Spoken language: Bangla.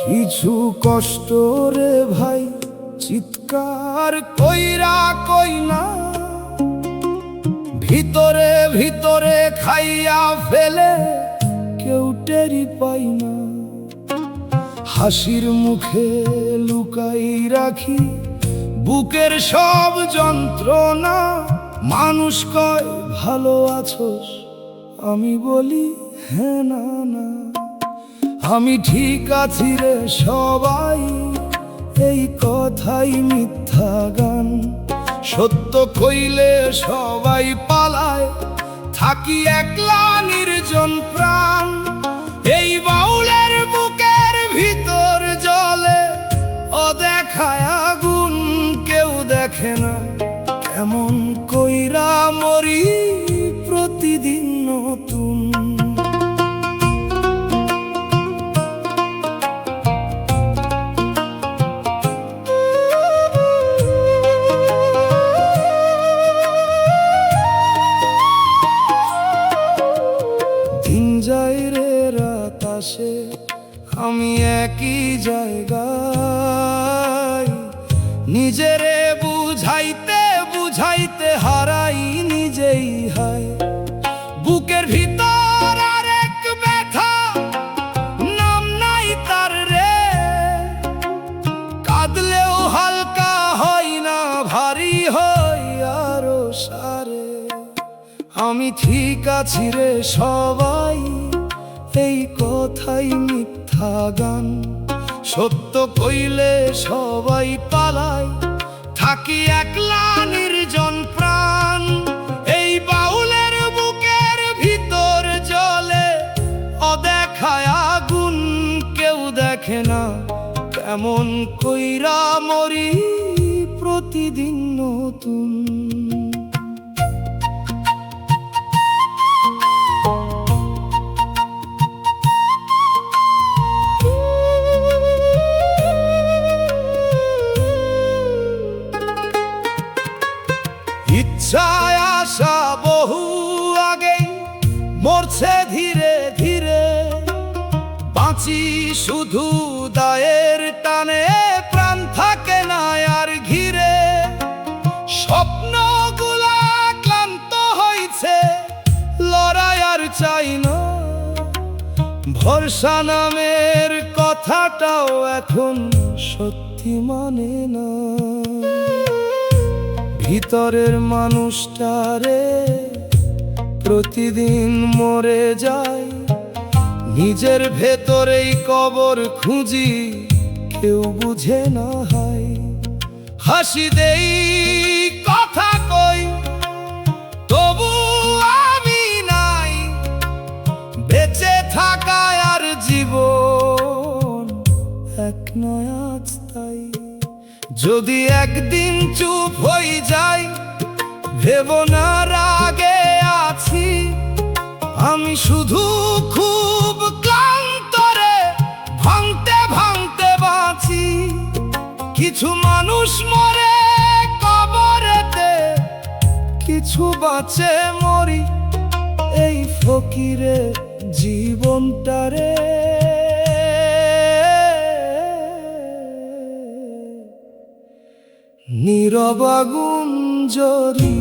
কিছু কষ্ট রে ভাই চিৎকার কইরা কই না, ভিতরে ভিতরে খাইয়া ফেলে কেউ টেরি পাই না। হাসির মুখে লুকাই রাখি বুকের সব যন্ত্রণা। মানুষ কয় ভালো আছোস, আমি বলি হ্যাঁ না না। আমি ঠিক আছি রে সবাই, এই কথাই মিথ্যা গান। সত্য কইলে সবাই পালায়, থাকি একলা নির্জন প্রাণ। এই বাউলের বুকের ভিতর জ্বলে অদেখায় আগুন, কেউ দেখে না কেমন কইরা মরি প্রতিদিন নতুন। যায় রে রাত আসে, আমি একই জায়গায়। নিজেরে বুঝাইতে বুঝাইতে হারাই নিজেই হায়। বুকের ভিতর আরেক ব্যথা, নাম নাই তার রে। কাঁদলেও হালকা হয় না, ভারী হয় আরো সারে। আমি ঠিক আছি রে সবাই, এই কথাই মিথ্যা গান। সত্য কইলে সবাই পালায়, থাকি একলা নির্জন প্রাণ। এই বাউলের বুকের ভিতর জ্বলে অদেখায় আগুন, কেউ দেখে না কেমন কইরা মরি প্রতিদিন নতুন। ইচ্ছায় আসা বহু আগেই মরছে ধীরে ধীরে। বাঁচি শুধু দায়ের টানে, প্রাণ থাকে না আর ঘিরে। স্বপ্নগুলা ক্লান্ত হইছে, লড়াই আর চাই না। ভরসা নামের কথাটাও এখন সত্যি মানে না। ভিতরের মানুষটারে প্রতিদিন মরে যায়, নিজের ভেতরেই কবর খুঁজি, কেউ বুঝে না হয়। হাসি দেই কথা কই, তবু আমি নাই। বেঁচে থাকায় আর জীবন এক নয় আজ তাই। যদি একদিন চুপ হই যাই, ভেব না রাগে আছি। আমি শুধু খুব ক্লান্ত রে, ভাঙতে ভাঙতে বাঁচি। কিছু মানুষ মরে কবরেতে, কিছু বাঁচে মরি এই ফকিরে জীবনটারে। নীরব আগুন জ্বলি